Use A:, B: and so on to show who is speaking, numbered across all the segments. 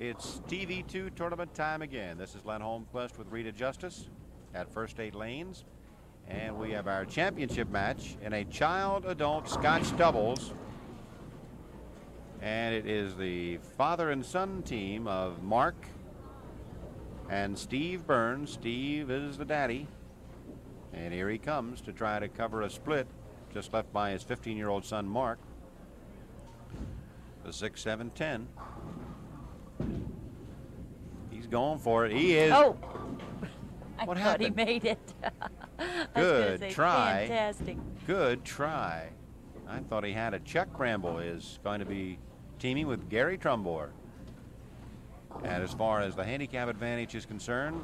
A: It's TV2 tournament time again. This is Len Holmquist with Rita Justice at First 8 Lanes. And we have our championship match in a child-adult Scotch doubles. And it is the father and son team of Mark and Steve Burns. Steve is the daddy. And here he comes to try to cover a split just left by his 15-year-old son, Mark. The 6, 7, 10. He's going for it. He is.
B: Oh!
A: What
B: I
A: happened?
B: thought he made it.
A: Good try.
B: Fantastic.
A: Good try. I thought he had it. Chuck Bramble is going to be teaming with Geary Trumbore. And as far as the handicap advantage is concerned,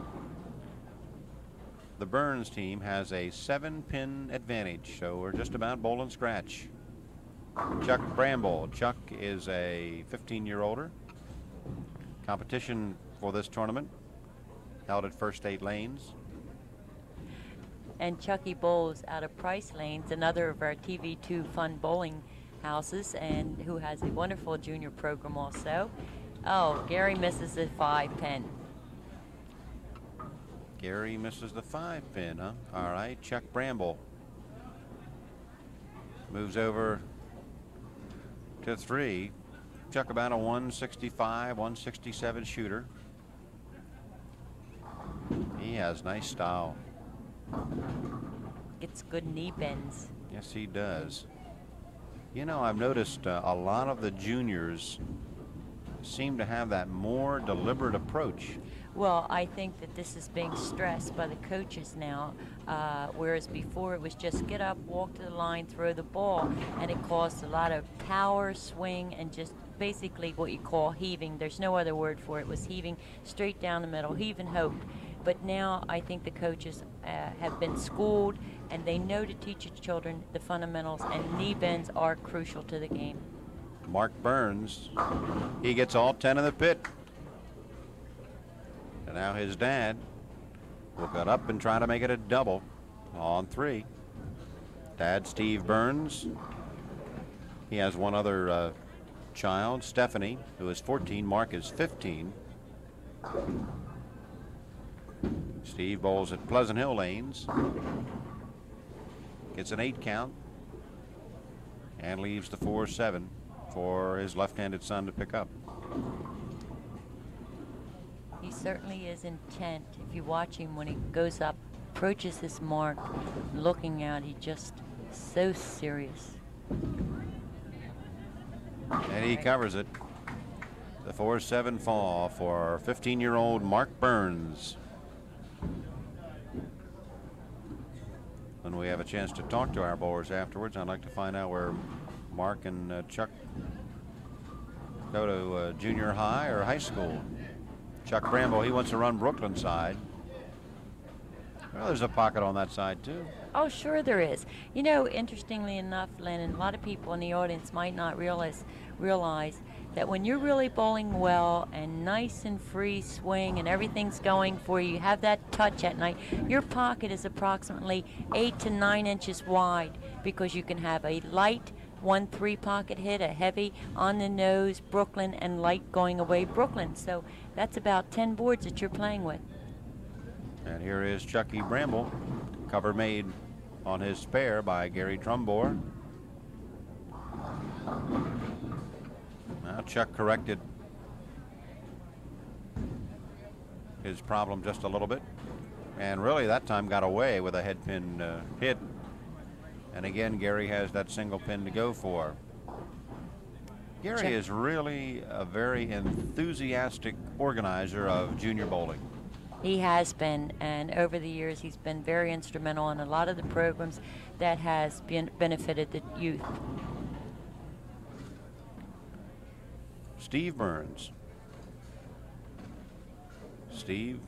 A: the Burns team has a 7-pin advantage, so we're just about bowl and scratch. Chuck Bramble. Chuck is a 15-year-older. Competition for this tournament held at First 8 Lanes.
B: And Chucky bowls out of Price Lanes, another of our TV2 fun bowling houses, and who has a wonderful junior program also. Oh, Gary misses the 5-pin.
A: Gary misses the 5-pin, huh? All right, Chuck Bramble moves over to 3. Chuck about a 165, 167 shooter. He has nice style.
B: Gets good knee bends.
A: Yes, he does. You know, I've noticed a lot of the juniors seem to have that more deliberate approach.
B: Well, I think that this is being stressed by the coaches now, whereas before it was just get up, walk to the line, throw the ball, and it caused a lot of power, swing, and just basically what you call heaving. There's no other word for it. It was heaving straight down the middle, heave and hope. But now I think the coaches have been schooled, and they know to teach the children the fundamentals, and knee bends are crucial to the game.
A: Mark Burns, he gets all 10 in the pit. And now his dad will get up and try to make it a double on 3. Dad, Steve Burns. He has one other child, Stephanie, who is 14. Mark is 15. Steve bowls at Pleasant Hill Lanes. Gets an 8 count and leaves the 4-7 for his left-handed son to pick up.
B: He certainly is intent. If you watch him when he goes up, approaches this mark, looking out, he just so serious.
A: And he covers it. The 4-7 fall for 15-year-old Mark Burns. When we have a chance to talk to our bowlers afterwards, I'd like to find out where Mark and Chuck go to junior high or high school. Chuck Bramble, he wants to run Brooklyn side. Well, there's a pocket on that side, too.
B: Oh, sure there is. You know, interestingly enough, Lennon, a lot of people in the audience might not realize that when you're really bowling well and nice and free swing and everything's going for you, you have that touch at night, your pocket is approximately 8 to 9 inches wide, because you can have a light 1-3 pocket hit, a heavy on the nose Brooklyn, and light going away Brooklyn. So that's about 10 boards that you're playing with.
A: And here is Chucky Bramble. Cover made on his spare by Geary Trumbore. Now Chuck corrected his problem just a little bit, and really that time got away with a head pin hit. And again, Geary has that single pin to go for. Geary is really a very enthusiastic organizer of junior bowling.
B: He has been, and over the years he's been very instrumental in a lot of the programs that has benefited the youth.
A: Steve Burns. Steve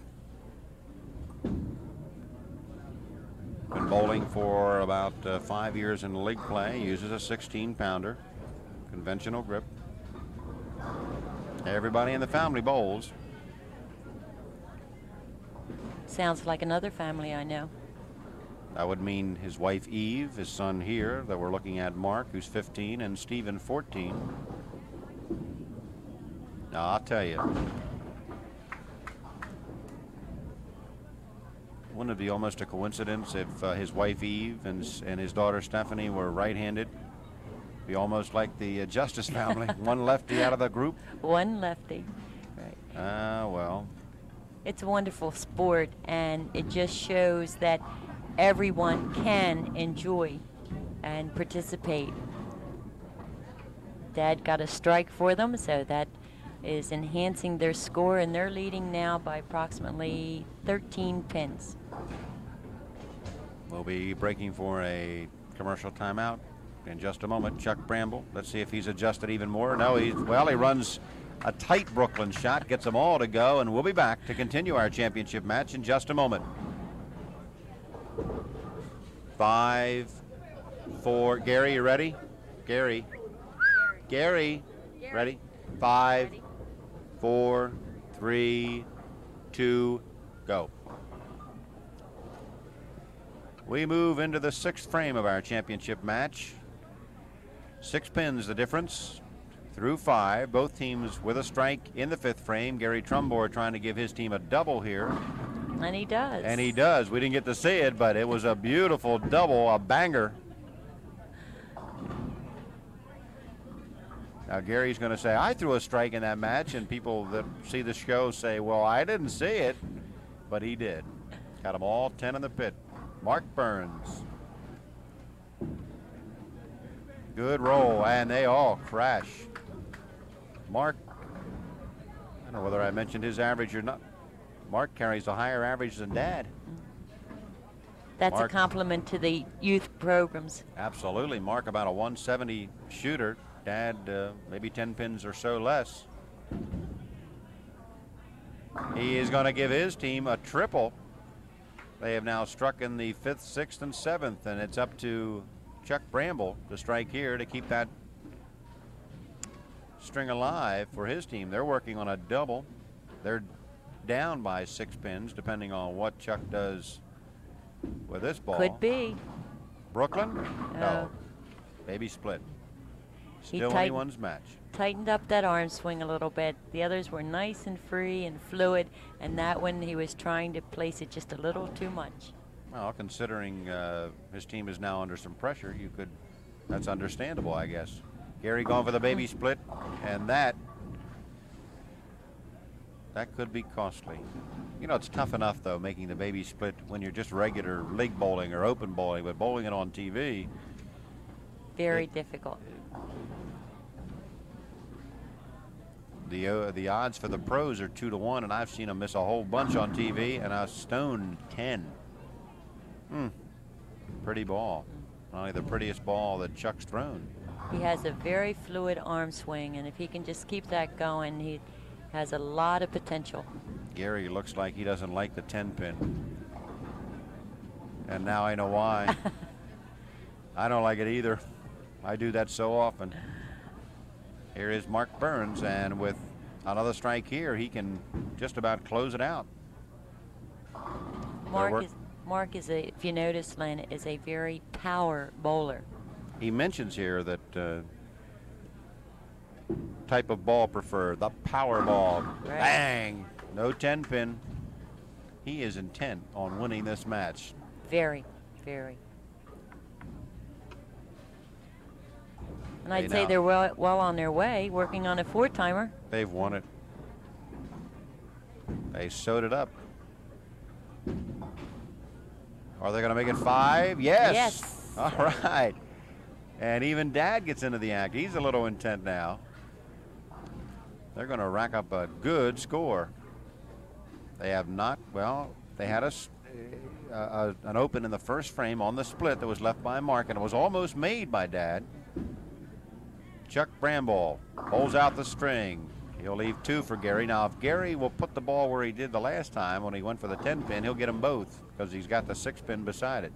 A: been bowling for about 5 years in league play. Uses a 16-pounder, conventional grip. Everybody in the family bowls.
B: Sounds like another family I know.
A: That would mean his wife Eve, his son here that we're looking at, Mark, who's 15, and Stephen, 14. Now, I'll tell you. Wouldn't it be almost a coincidence if his wife Eve and his daughter Stephanie were right-handed? Be almost like the Justice family. One lefty out of the group.
B: One lefty. Right.
A: Well.
B: It's a wonderful sport, and it just shows that everyone can enjoy and participate. Dad got a strike for them, so that is enhancing their score, and they're leading now by approximately 13 pins.
A: We'll be breaking for a commercial timeout in just a moment. Chuck Bramble, let's see if he's adjusted even more. No, he runs a tight Brooklyn shot, gets them all to go, and we'll be back to continue our championship match in just a moment. 5, 4, Gary, you ready? Gary, ready? 5, 4, 3, 2, go. We move into the 6th frame of our championship match. 6 pins the difference through 5. Both teams with a strike in the 5th frame. Gary Trumbore trying to give his team a double here.
B: And he does.
A: And he does. We didn't get to see it, but it was a beautiful double, a banger. Now Gary's going to say, I threw a strike in that match, and people that see the show say, well, I didn't see it, but he did. Got them all 10 in the pit. Mark Burns. Good roll, and they all crash. Mark, I don't know whether I mentioned his average or not. Mark carries a higher average than Dad.
B: That's
A: Mark,
B: a compliment to the youth programs.
A: Absolutely. Mark about a 170 shooter. Dad maybe 10 pins or so less. He is going to give his team a triple. They have now struck in the 5th, 6th, and 7th, and it's up to Chuck Bramble to strike here to keep that string alive for his team. They're working on a double. They're down by 6 pins, depending on what Chuck does with this ball.
B: Could be.
A: Brooklyn? No. Baby split. Still anyone's match.
B: Tightened up that arm swing a little bit. The others were nice and free and fluid, and that one he was trying to place it just a little too much.
A: Well, considering his team is now under some pressure, that's understandable, I guess. Gary going for the baby split, and that could be costly. You know, it's tough enough, though, making the baby split when you're just regular league bowling or open bowling, but bowling it on TV.
B: Very difficult.
A: The odds for the pros are 2 to 1, and I've seen them miss a whole bunch on TV, and a stone 10. Pretty ball. Probably the prettiest ball that Chuck's thrown.
B: He has a very fluid arm swing, and if he can just keep that going, he has a lot of potential.
A: Gary looks like he doesn't like the 10 pin. And now I know why. I don't like it either. I do that so often. Here is Mark Burns, and with another strike here, he can just about close it out.
B: Mark is if you notice, Len, is a very power bowler.
A: He mentions here that type of ball preferred, the power ball. Right. Bang! No 10 pin. He is intent on winning this match.
B: Very, very. And I'd say they're well on their way, working on a 4-timer.
A: They've won it. They sewed it up. Are they going to make it 5? Yes.
B: Yes.
A: All right. And even Dad gets into the act. He's a little intent now. They're going to rack up a good score. They have not, well, they had an open in the 1st frame on the split that was left by Mark, and it was almost made by Dad. Chuck Bramble pulls out the string. He'll leave 2 for Gary. Now, if Gary will put the ball where he did the last time when he went for the 10 pin, he'll get them both because he's got the 6 pin beside it.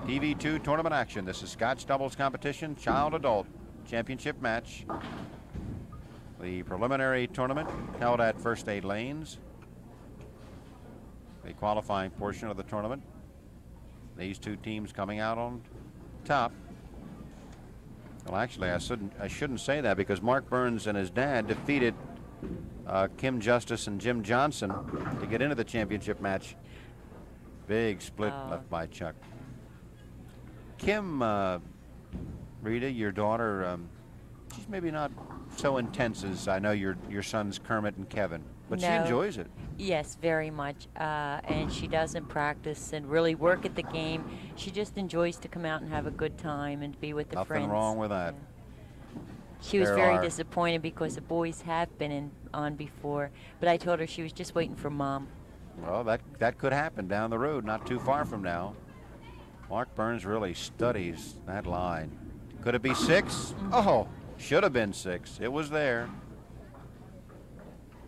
A: TV2 tournament action. This is Scotch doubles competition, child-adult championship match. The preliminary tournament held at First Aid Lanes. The qualifying portion of the tournament. These 2 teams coming out on top. Well, actually, I shouldn't say that because Mark Burns and his dad defeated Kim Justice and Jim Johnson to get into the championship match. Big split left by Chuck. Kim, Rita, your daughter, she's maybe not so intense as I know your sons Kermit and Kevin, but she enjoys it.
B: Yes, very much. And she doesn't practice and really work at the game. She just enjoys to come out and have a good time and be with the friends.
A: Nothing wrong with that.
B: Yeah. She was very disappointed because the boys have been on before, but I told her she was just waiting for Mom.
A: Well, that could happen down the road, not too far from now. Mark Burns really studies that line. Could it be 6?
B: Mm-hmm.
A: Oh, should have been 6. It was there.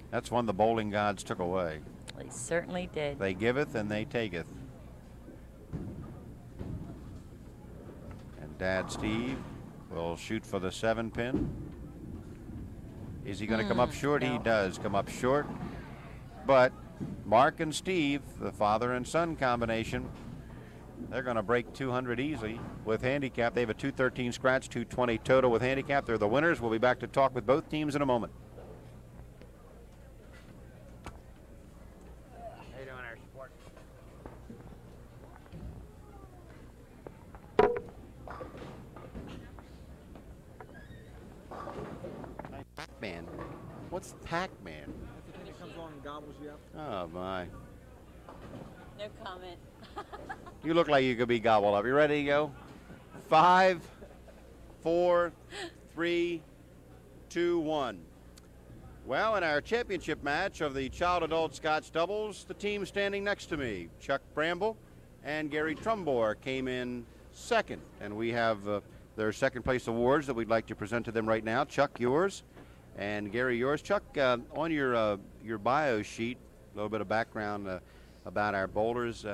A: That's one the bowling gods took away.
B: They certainly did.
A: They giveth and they taketh. And Dad Steve will shoot for the 7-pin. Is he going to come up short?
B: No.
A: He does come up short. But Mark and Steve, the father and son combination, they're going to break 200 easily with handicap. They have a 213 scratch, 220 total with handicap. They're the winners. We'll be back to talk with both teams in a moment. How you doing there, sport? Pac-Man. What's Pac-Man?
C: That's the thing that comes on and gobbles you up.
A: Oh, my.
B: No comment.
A: You look like you could be gobbled up. You ready to go? 5, 4, 3, 2, 1. Well, in our championship match of the child-adult Scotch doubles, the team standing next to me, Chuck Bramble and Geary Trumbore, came in second. And we have their second place awards that we'd like to present to them right now. Chuck, yours, and Geary, yours. Chuck, on your bio sheet, a little bit of background about our bowlers.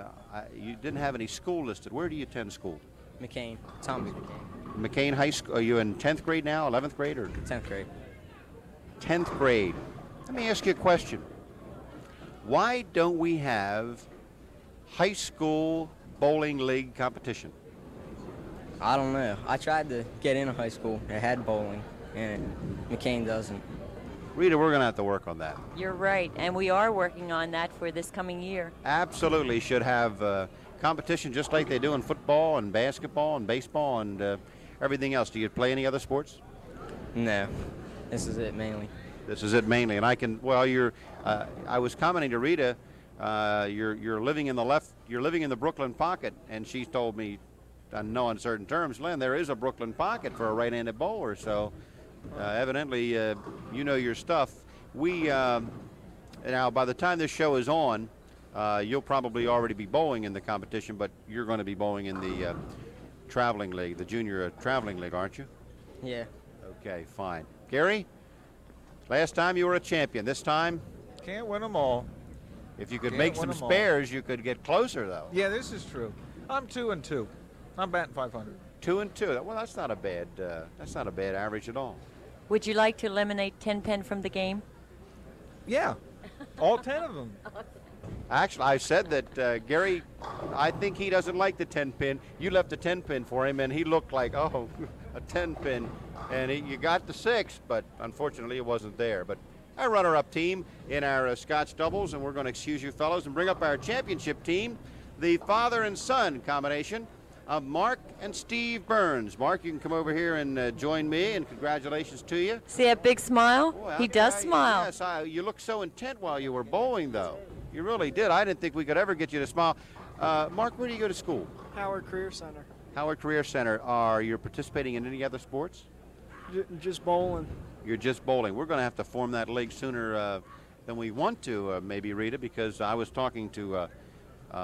A: You didn't have any school listed. Where do you attend school?
D: McCain, Thomas McCain.
A: McCain High School. Are you in 10th grade now, 11th grade, or?
D: 10th grade.
A: 10th grade. Let me ask you a question. Why don't we have high school bowling league competition?
D: I don't know. I tried to get into high school. It had bowling, and McCain doesn't.
A: Rita, we're going to have to work on that.
B: You're right, and we are working on that for this coming year.
A: Absolutely should have competition just like they do in football and basketball and baseball and everything else. Do you play any other sports?
D: No. This is it mainly.
A: This is it mainly, and I can. Well, I was commenting to Rita. You're living in the Brooklyn pocket, and she told me, in no uncertain terms, Lynn, there is a Brooklyn pocket for a right-handed bowler. So, evidently, you know your stuff. We now, by the time this show is on, you'll probably already be bowling in the competition, but you're going to be bowling in the traveling league, the junior traveling league, aren't you?
D: Yeah.
A: Okay, fine. Geary, last time you were a champion. This time,
C: Can't win them all.
A: if you could
C: Can't
A: make
C: win
A: some
C: 'em all.
A: spares, you could get closer, though.
C: Yeah, this is true. I'm 2-2. I'm batting 500.
A: 2 and 2. Well, that's not a bad average at all.
B: Would you like to eliminate 10-pin from the game?
C: Yeah, all 10 of them.
A: Actually, I said that Geary, I think he doesn't like the 10-pin. You left a 10-pin for him, and he looked like, oh, a 10-pin. And you got the 6, but unfortunately it wasn't there. But our runner-up team in our Scotch doubles, and we're going to excuse you fellows and bring up our championship team, the father and son combination of Mark and Steve Burns. Mark, you can come over here and join me, and congratulations to you.
B: See that big smile?
A: Boy,
B: He does smile.
A: Yes, you looked so intent while you were bowling, though. You really did. I didn't think we could ever get you to smile. Mark, where do you go to school?
E: Howard Career Center.
A: Howard Career Center. Are you participating in any other sports?
E: Just bowling.
A: You're just bowling. We're going to have to form that league sooner than we want to, maybe, Rita, because I was talking to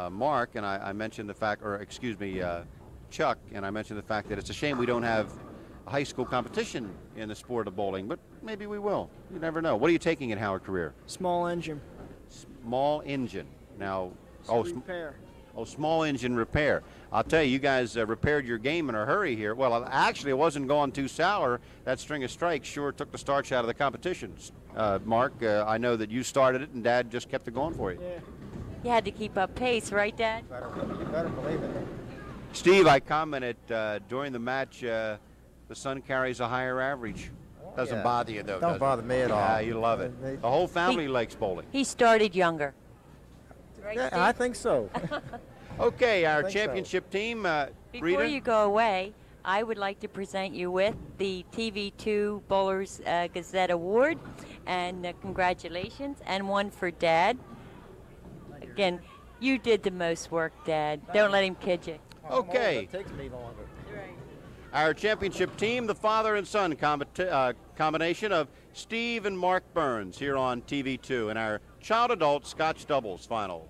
A: Mark, and I mentioned the fact, or excuse me, Chuck, and I mentioned the fact that it's a shame we don't have a high school competition in the sport of bowling, but maybe we will. You never know. What are you taking at Howard Career?
E: Small engine.
A: Small engine. Now,
E: Repair.
A: Small engine repair. I'll tell you, you guys repaired your game in a hurry here. Well, actually, it wasn't going too sour. That string of strikes sure took the starch out of the competition. Mark, I know that you started it, and Dad just kept it going for you.
E: Yeah.
B: You had to keep up pace, right, Dad?
C: You better believe it.
A: Steve, I commented during the match the son carries a higher average. Doesn't
F: Yeah.
A: bother you, though,
F: Don't
A: does
F: bother
A: it?
F: me at all.
A: Yeah, you love it. The whole family
B: He-
A: likes bowling.
B: He started younger. Right,
F: Yeah,
B: Steve?
F: I think so.
A: Okay, our
F: think so.
A: championship team,
B: Before
A: Rita.
B: you go away, I would like to present you with the TV2 Bowlers Gazette Award, and congratulations, and one for Dad. Again, you did the most work, Dad. Don't let him kid you.
A: Okay.
F: It takes me longer.
A: Our championship team, the father and son combination of Steve and Mark Burns here on TV2 in our child adult Scotch doubles final.